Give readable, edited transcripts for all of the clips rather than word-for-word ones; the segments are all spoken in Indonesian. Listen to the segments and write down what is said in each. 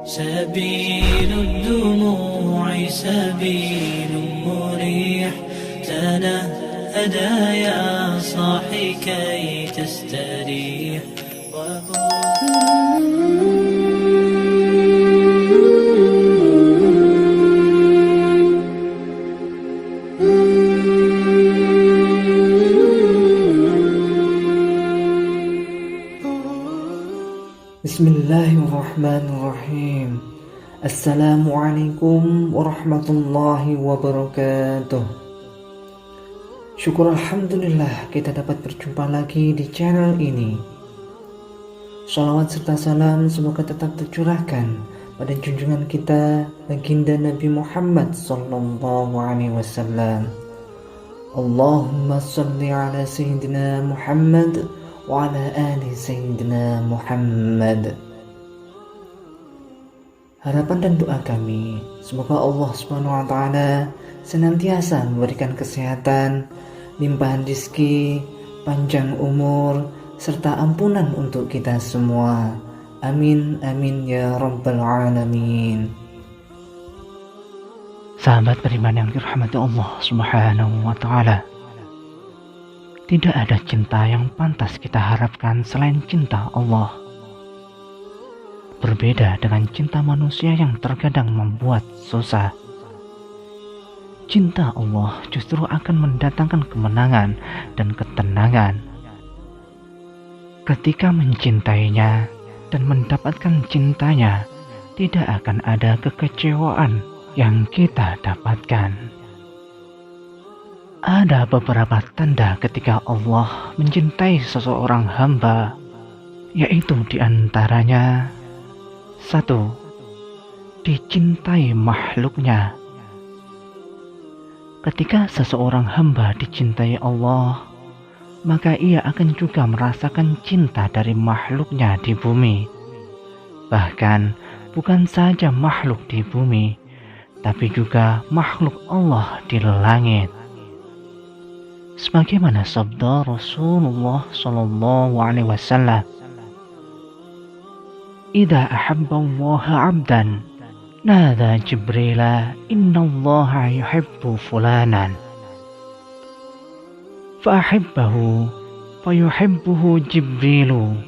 سبيل الدموع سبيل مريح، تنهدى يا صاحي كي تستريح. Bismillahirrahmanirrahim. Assalamualaikum warahmatullahi wabarakatuh. Syukur alhamdulillah kita dapat berjumpa lagi di channel ini. Shalawat serta salam semoga tetap tercurahkan pada junjungan kita baginda Nabi Muhammad sallallahu alaihi wasallam. Allahumma shalli ala sayyidina Muhammad wa ala ali sayyidina Muhammad. Harapan dan doa kami, semoga Allah Subhanahu wa taala senantiasa memberikan kesehatan, limpahan rezeki, panjang umur, serta ampunan untuk kita semua. Amin amin ya rabbal alamin. Sahabat beriman yang dirahmati Allah Subhanahu wa taala. Tidak ada cinta yang pantas kita harapkan selain cinta Allah. Berbeda dengan cinta manusia yang terkadang membuat susah. Cinta Allah justru akan mendatangkan kemenangan dan ketenangan. Ketika mencintainya dan mendapatkan cintanya, tidak akan ada kekecewaan yang kita dapatkan. Ada beberapa tanda ketika Allah mencintai seseorang hamba, yaitu diantaranya: 1. Dicintai makhluknya. Ketika seseorang hamba dicintai Allah, maka ia akan juga merasakan cinta dari makhluknya di bumi. Bahkan bukan saja makhluk di bumi, tapi juga makhluk Allah di langit. Sebagaimana sabda Rasulullah sallallahu alaihi wasallam, "Idza ahabba Allah 'abdan, nada Jibril, inna Allah yuhibbu fulanan." Fa'ahibbahu fayuhibbuhu Jibrilu,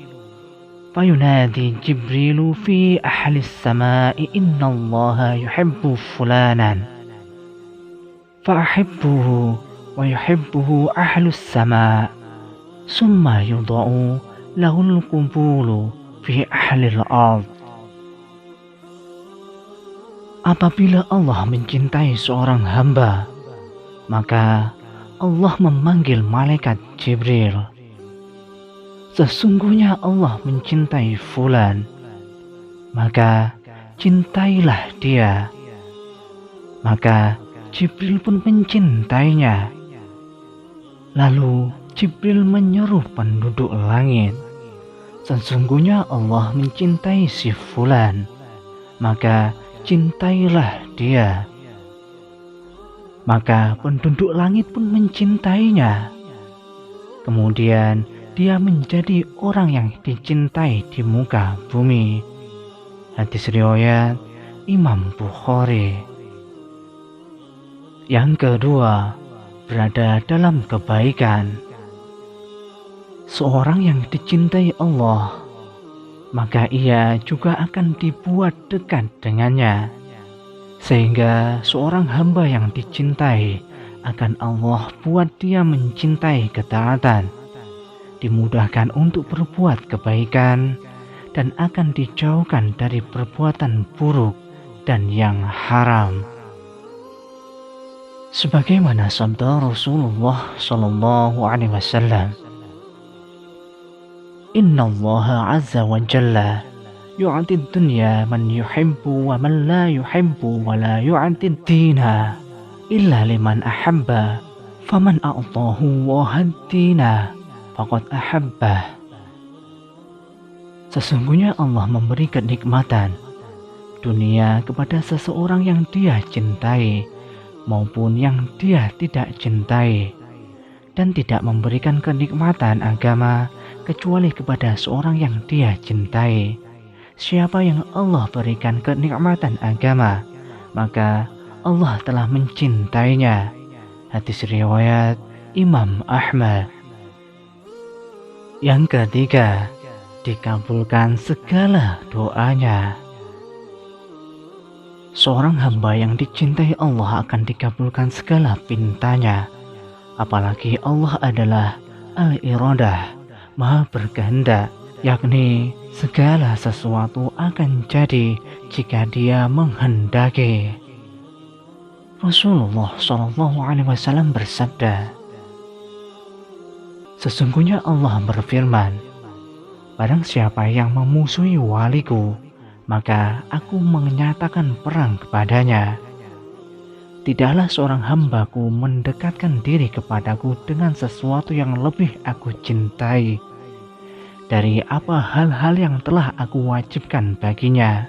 fayunadi Jibrilu fi ahli as-sama'i, inna Allah yuhibbu fulanan. Fa'ahibbuhu wa yuhibbuhu ahlus sama', summa yudha'u lahul qubulu fi ahlil ard. Apabila Allah mencintai seorang hamba, maka Allah memanggil malaikat Jibril. Sesungguhnya Allah mencintai fulan, maka cintailah dia. Maka Jibril pun mencintainya. Lalu Jibril menyeru penduduk langit, sesungguhnya Allah mencintai si fulan, maka cintailah dia. Maka penduduk langit pun mencintainya. Kemudian dia menjadi orang yang dicintai di muka bumi. Hadis riwayat Imam Bukhari. Yang kedua, berada dalam kebaikan. Seorang yang dicintai Allah, maka ia juga akan dibuat dekat dengannya. Sehingga seorang hamba yang dicintai akan Allah buat dia mencintai ketaatan, dimudahkan untuk berbuat kebaikan, dan akan dijauhkan dari perbuatan buruk dan yang haram. Sebagaimana sabda Rasulullah sallallahu alaihi wasallam, "Inna Allah azza wa jalla yu'ti ad-dunya man yuhibbu wa man la yuhibbu, wa la yu'ti ad-dina illa liman ahabba, faman a'tahu wa ad-dina faqad ahabbah." Sesungguhnya Allah memberi kenikmatan dunia kepada seseorang yang dia cintai maupun yang dia tidak cintai, dan tidak memberikan kenikmatan agama kecuali kepada seorang yang dia cintai. siapa yang Allah berikan kenikmatan agama, maka Allah telah mencintainya. Hadis riwayat Imam Ahmad. Yang ketiga, dikabulkan segala doanya. Seorang hamba yang dicintai Allah akan dikabulkan segala pintanya. Apalagi Allah adalah Al-Iradah, Maha berkehendak, yakni segala sesuatu akan jadi jika Dia menghendaki. Rasulullah SAW bersabda, sesungguhnya Allah berfirman, barang siapa yang memusuhi waliku, maka aku menyatakan perang kepadanya. Tidaklah seorang hambaku mendekatkan diri kepadaku dengan sesuatu yang lebih aku cintai dari apa hal-hal yang telah aku wajibkan baginya.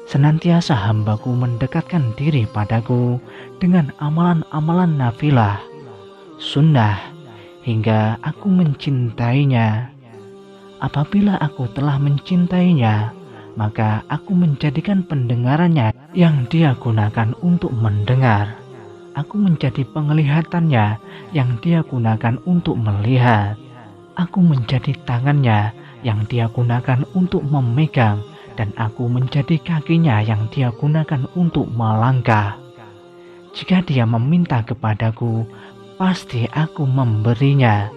Senantiasa hambaku mendekatkan diri padaku dengan amalan-amalan nafilah, sunnah, hingga aku mencintainya. Apabila aku telah mencintainya, maka aku menjadikan pendengarannya yang dia gunakan untuk mendengar. Aku menjadi penglihatannya yang dia gunakan untuk melihat. Aku menjadi tangannya yang dia gunakan untuk memegang, dan aku menjadi kakinya yang dia gunakan untuk melangkah. Jika dia meminta kepadaku, pasti aku memberinya.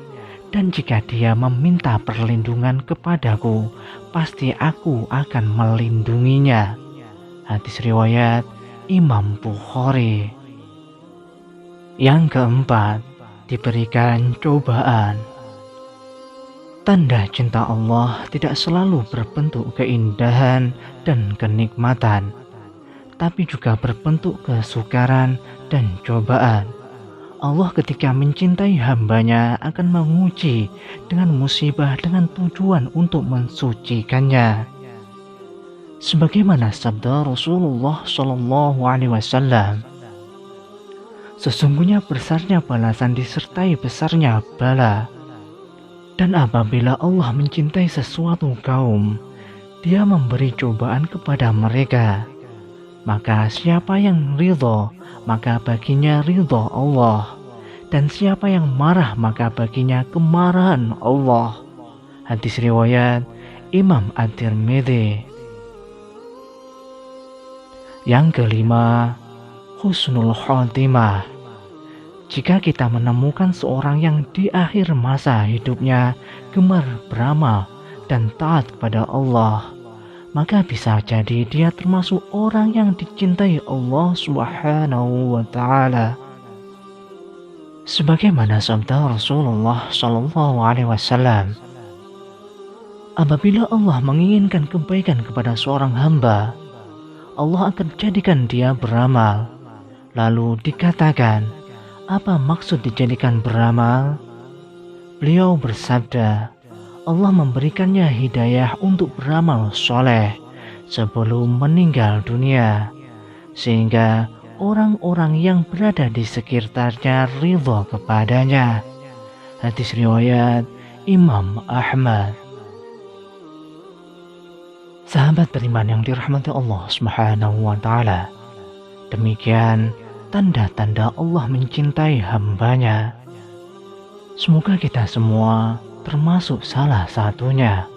Dan jika dia meminta perlindungan kepadaku, pasti aku akan melindunginya. Hadis riwayat Imam Bukhari. Yang keempat, diberikan cobaan. Tanda cinta Allah tidak selalu berbentuk keindahan dan kenikmatan, tapi juga berbentuk kesukaran dan cobaan. Allah ketika mencintai hambanya akan menguji dengan musibah dengan tujuan untuk mensucikannya. Sebagaimana sabda Rasulullah SAW, sesungguhnya besarnya balasan disertai besarnya bala. Dan apabila Allah mencintai sesuatu kaum, Dia memberi cobaan kepada mereka. Maka siapa yang ridho, maka baginya ridho Allah. Dan siapa yang marah, maka baginya kemarahan Allah. Hadis riwayat Imam At-Tirmidzi. Yang kelima, husnul khotimah. Jika kita menemukan seorang yang di akhir masa hidupnya gemar beramal dan taat kepada Allah, maka bisa jadi dia termasuk orang yang dicintai Allah Subhanahu wa Ta'ala. Sebagaimana sabda Rasulullah SAW, apabila Allah menginginkan kebaikan kepada seorang hamba, Allah akan jadikan dia beramal. Lalu dikatakan, apa maksud dijadikan beramal? Beliau bersabda, Allah memberikannya hidayah untuk beramal soleh sebelum meninggal dunia, sehingga orang-orang yang berada di sekitarnya ridho kepadanya. Hadis riwayat Imam Ahmad. Sahabat beriman yang dirahmati Allah Subhanahu wa Ta'ala, demikian tanda-tanda Allah mencintai hambanya. Semoga kita semua termasuk salah satunya.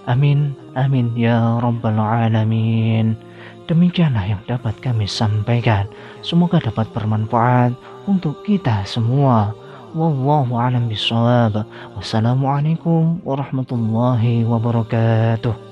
Amin, amin ya rabbal alamin. Demikianlah yang dapat kami sampaikan. Semoga dapat bermanfaat untuk kita semua. Wallahu a'lam bishawab. Wassalamualaikum warahmatullahi wabarakatuh.